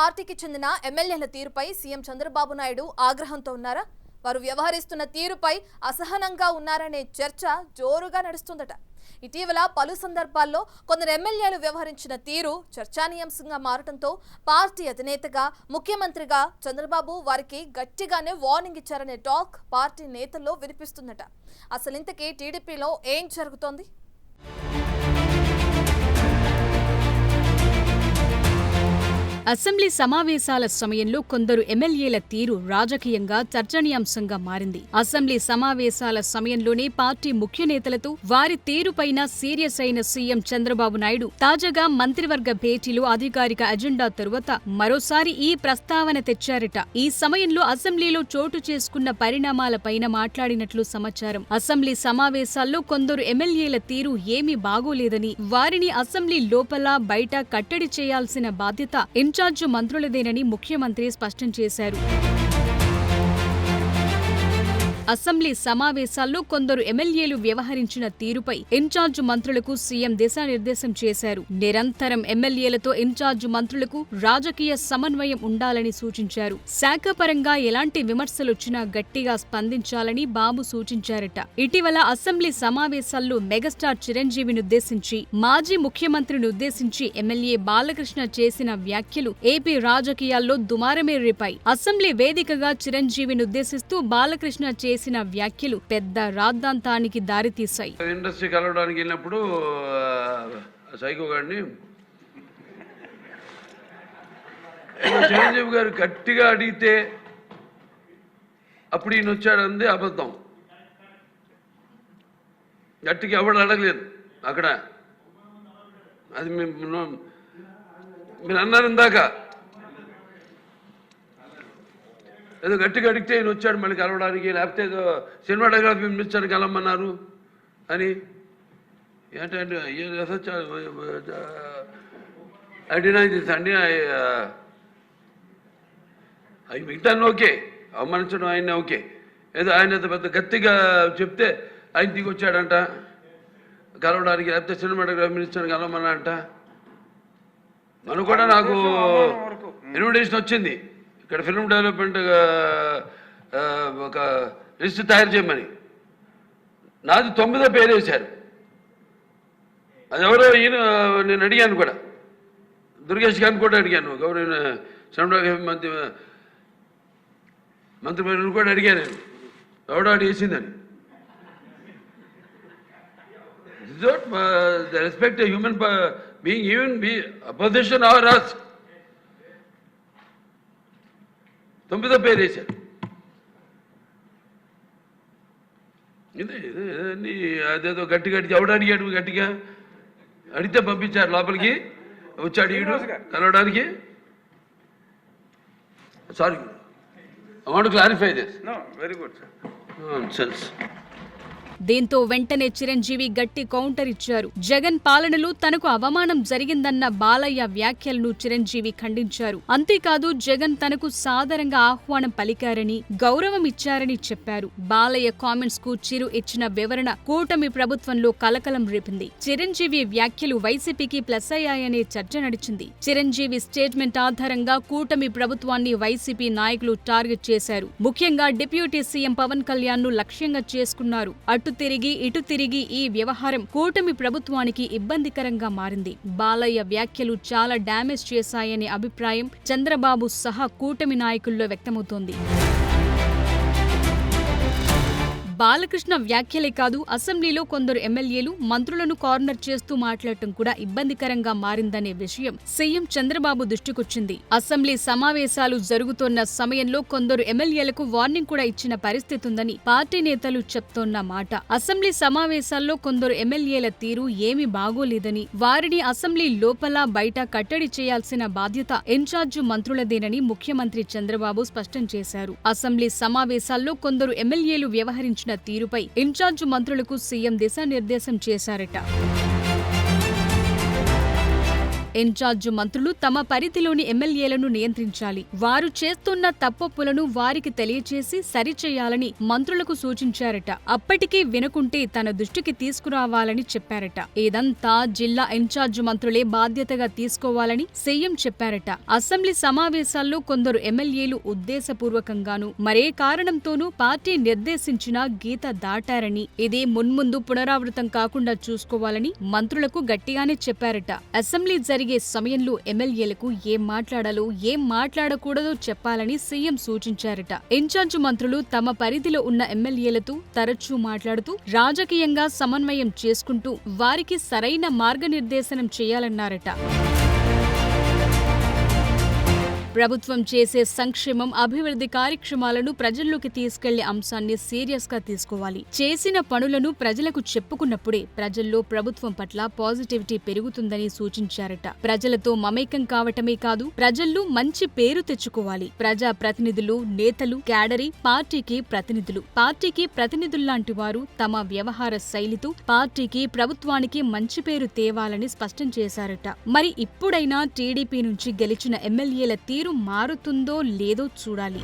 పార్టీకి చెందిన ఎమ్మెల్యేల తీరుపై సీఎం చంద్రబాబు నాయుడు ఆగ్రహంతో ఉన్నారా? వారు వ్యవహరిస్తున్న తీరుపై అసహనంగా ఉన్నారనే చర్చ జోరుగా నడుస్తుందట. ఇటీవల పలు సందర్భాల్లో కొందరు ఎమ్మెల్యేలు వ్యవహరించిన తీరు చర్చానీయాంశంగా మారడంతో పార్టీ అధినేతగా ముఖ్యమంత్రిగా చంద్రబాబు వారికి గట్టిగానే వార్నింగ్ ఇచ్చారనే టాక్ పార్టీ నేతల్లో వినిపిస్తుందట. అసలు ఇంతకీ టీడీపీలో ఏం జరుగుతోంది? అసెంబ్లీ సమావేశాల సమయంలో కొందరు ఎమ్మెల్యేల తీరు రాజకీయంగా చర్చనీయాంశంగా మారింది. అసెంబ్లీ సమావేశాల సమయంలోనే పార్టీ ముఖ్య నేతలతో వారి తీరుపైన సీరియస్ అయిన సీఎం చంద్రబాబు నాయుడు తాజాగా మంత్రివర్గ భేటీలో అధికారిక అజెండా తరువాత మరోసారి ఈ ప్రస్తావన తెచ్చారట. ఈ సమయంలో అసెంబ్లీలో చోటు చేసుకున్న పరిణామాలపైన మాట్లాడినట్లు సమాచారం. అసెంబ్లీ సమావేశాల్లో కొందరు ఎమ్మెల్యేల తీరు ఏమీ బాగోలేదని, వారిని అసెంబ్లీ లోపల బయట కట్టడి చేయాల్సిన బాధ్యత ఇన్ఛార్జ్ మంత్రులదేనని ముఖ్యమంత్రి స్పష్టం చేశారు. అసెంబ్లీ సమావేశాల్లో కొందరు ఎమ్మెల్యేలు వ్యవహరించిన తీరుపై ఇన్ఛార్జ్ మంత్రులకు సీఎం దిశానిర్దేశం చేశారు. నిరంతరం ఎమ్మెల్యేలతో ఇన్ఛార్జ్ మంత్రులకు రాజకీయ సమన్వయం ఉండాలని సూచించారు. శాఖపరంగా ఎలాంటి విమర్శలొచ్చినా గట్టిగా స్పందించాలని బాబు సూచించారట. ఇటీవల అసెంబ్లీ సమావేశాల్లో మెగాస్టార్ చిరంజీవినుద్దేశించి, మాజీ ముఖ్యమంత్రిని ఉద్దేశించి ఎమ్మెల్యే బాలకృష్ణ చేసిన వ్యాఖ్యలు ఏపీ రాజకీయాల్లో దుమారమే రేపాయి. అసెంబ్లీ వేదికగా చిరంజీవినుద్దేశిస్తూ బాలకృష్ణ చేసిన వ్యాఖ్యలు పెద్ద రాద్ధాంతానికి దారితీశాయి. ఇండస్ట్రీ కలవడానికి వెళ్ళినప్పుడు సైకో గారిని చిరంజీవి గారు గట్టిగా అడిగితే అప్పుడు ఈయన వచ్చాడంది అబద్ధం. గట్టిగా ఎవడు అడగలేదు అక్కడ. అది మీరు అన్నారు ఇందాక, ఏదో గట్టిగా అడిగితే ఈయన వచ్చాడు మళ్ళీ కలవడానికి, లేకపోతే ఏదో సినిమాటోగ్రఫీ మినిస్టర్ కలవమన్నారు అని. ఏంటంటే అడినా అండి అవి మిగతాను ఓకే, అవమానించడం ఆయన ఓకే. ఏదో ఆయన పెద్ద గట్టిగా చెప్తే ఆయన దిగి వచ్చాడంట కలవడానికి, లేకపోతే సినిమాటోగ్రఫీ మినిస్టర్ కలవమన్నా అంట. మనం కూడా నాకు ఇన్విటేషన్ వచ్చింది ఇక్కడ ఫిల్మ్ డెవలప్మెంట్ ఒక లిస్ట్ తయారు చేయమని. నాది 9వ పేరు వేశారు. అది ఎవరో ఈయన నేను అడిగాను కూడా, దుర్గేష్ గారిని కూడా అడిగాను, గౌరవ సినిమాటోగ్రఫీ మంత్రి పేరును కూడా అడిగాను నేను, ఎవడో అడిగేసిందని. The respect human being, even be opposition or us. 9వ పేరు వేశారు. అదేదో గట్టిగా ఎవడు అడిగాడు, గట్టిగా అడిగితే పంపించారు లోపలికి, వచ్చాడు ఈడు కలవడానికి. Sorry, I want to clarify this. No, very good sir. Nonsense. దీంతో వెంటనే చిరంజీవి గట్టి కౌంటర్ ఇచ్చారు. జగన్ పాలనలో తనకు అవమానం జరిగిందన్న బాలయ్య వ్యాఖ్యలను చిరంజీవి ఖండించారు. అంతేకాదు జగన్ తనకు సాదరంగా ఆహ్వానం పలికారని, గౌరవం ఇచ్చారని చెప్పారు. బాలయ్య కామెంట్స్ కు చిరు ఇచ్చిన వివరణ కూటమి ప్రభుత్వంలో కలకలం రేపింది. చిరంజీవి వ్యాఖ్యలు వైసీపీకి ప్లస్ అయ్యాయనే చర్చ నడిచింది. చిరంజీవి స్టేట్మెంట్ ఆధారంగా కూటమి ప్రభుత్వాన్ని వైసీపీ నాయకులు టార్గెట్ చేశారు. ముఖ్యంగా డిప్యూటీ సీఎం పవన్ కళ్యాణ్ ను లక్ష్యంగా చేసుకున్నారు. అటు తిరిగి ఇటు తిరిగి ఈ వ్యవహారం కూటమి ప్రభుత్వానికి ఇబ్బందికరంగా మారింది. బాలయ్య వ్యాఖ్యలు చాలా డ్యామేజ్ చేశాయనే అభిప్రాయం చంద్రబాబు సహా కూటమి నాయకుల్లో వ్యక్తమవుతోంది. బాలకృష్ణ వ్యాఖ్యలే కాదు, అసెంబ్లీలో కొందరు ఎమ్మెల్యేలు మంత్రులను కార్నర్ చేస్తూ మాట్లాడటం కూడా ఇబ్బందికరంగా మారిందనే విషయం సీఎం చంద్రబాబు దృష్టికొచ్చింది. అసెంబ్లీ సమావేశాలు జరుగుతోన్న సమయంలో కొందరు ఎమ్మెల్యేలకు వార్నింగ్ కూడా ఇచ్చిన పరిస్థితి ఉందని పార్టీ నేతలు చెప్తోన్న మాట. అసెంబ్లీ సమావేశాల్లో కొందరు ఎమ్మెల్యేల తీరు ఏమీ బాగోలేదని, వారిని అసెంబ్లీ లోపల బయట కట్టడి చేయాల్సిన బాధ్యత ఇన్ఛార్జ్ మంత్రులదేనని ముఖ్యమంత్రి చంద్రబాబు స్పష్టం చేశారు. అసెంబ్లీ సమావేశాల్లో కొందరు ఎమ్మెల్యేలు వ్యవహరించిన తీరుపై ఇన్ఛార్జ్ మంత్రులకు సీఎం దిశానిర్దేశం చేశారట. ఇన్ఛార్జ్ మంత్రులు తమ పరిధిలోని ఎమ్మెల్యేలను నియంత్రించాలి. వారు చేస్తున్న తప్పొప్పులను వారికి తెలియచేసి సరిచేయాలని మంత్రులకు సూచించారట. అప్పటికీ వినకుంటే తన దృష్టికి తీసుకురావాలని చెప్పారట. ఇదంతా జిల్లా ఇన్ఛార్జ్ మంత్రులే బాధ్యతగా తీసుకోవాలని సీఎం చెప్పారట. అసెంబ్లీ సమావేశాల్లో కొందరు ఎమ్మెల్యేలు ఉద్దేశపూర్వకంగానూ మరే కారణంతోనూ పార్టీ నిర్దేశించిన గీత దాటారని, ఇది మున్ముందు పునరావృతం కాకుండా చూసుకోవాలని మంత్రులకు గట్టిగానే చెప్పారట. అసెంబ్లీ జరిగే సమయంలో ఎమ్మెల్యేలకు ఏం మాట్లాడాలో ఏం మాట్లాడకూడదో చెప్పాలని సీఎం సూచించారట. ఇన్ఛార్జ్ మంత్రులు తమ పరిధిలో ఉన్న ఎమ్మెల్యేలతో తరచూ మాట్లాడుతూ రాజకీయంగా సమన్వయం చేసుకుంటూ వారికి సరైన మార్గనిర్దేశనం చేయాలన్నారట. ప్రభుత్వం చేసే సంక్షేమం, అభివృద్ధి కార్యక్రమాలను ప్రజల్లోకి తీసుకెళ్లే అంశాన్ని సీరియస్ గా తీసుకోవాలి. చేసిన పనులను ప్రజలకు చెప్పుకున్నప్పుడే ప్రజల్లో ప్రభుత్వం పట్ల పాజిటివిటీ పెరుగుతుందని సూచించారట. ప్రజలతో మమేకం కావటమే కాదు, ప్రజల్లో మంచి పేరు తెచ్చుకోవాలి. ప్రజా ప్రతినిధులు, నేతలు, క్యాడరీ పార్టీకి ప్రతినిధుల్లాంటి వారు తమ వ్యవహార శైలితో పార్టీకి, ప్రభుత్వానికి మంచి పేరు తేవాలని స్పష్టం చేశారట. మరి ఇప్పుడైనా టీడీపీ నుంచి గెలిచిన ఎమ్మెల్యేల తీరు మారుతుందో లేదో చూడాలి.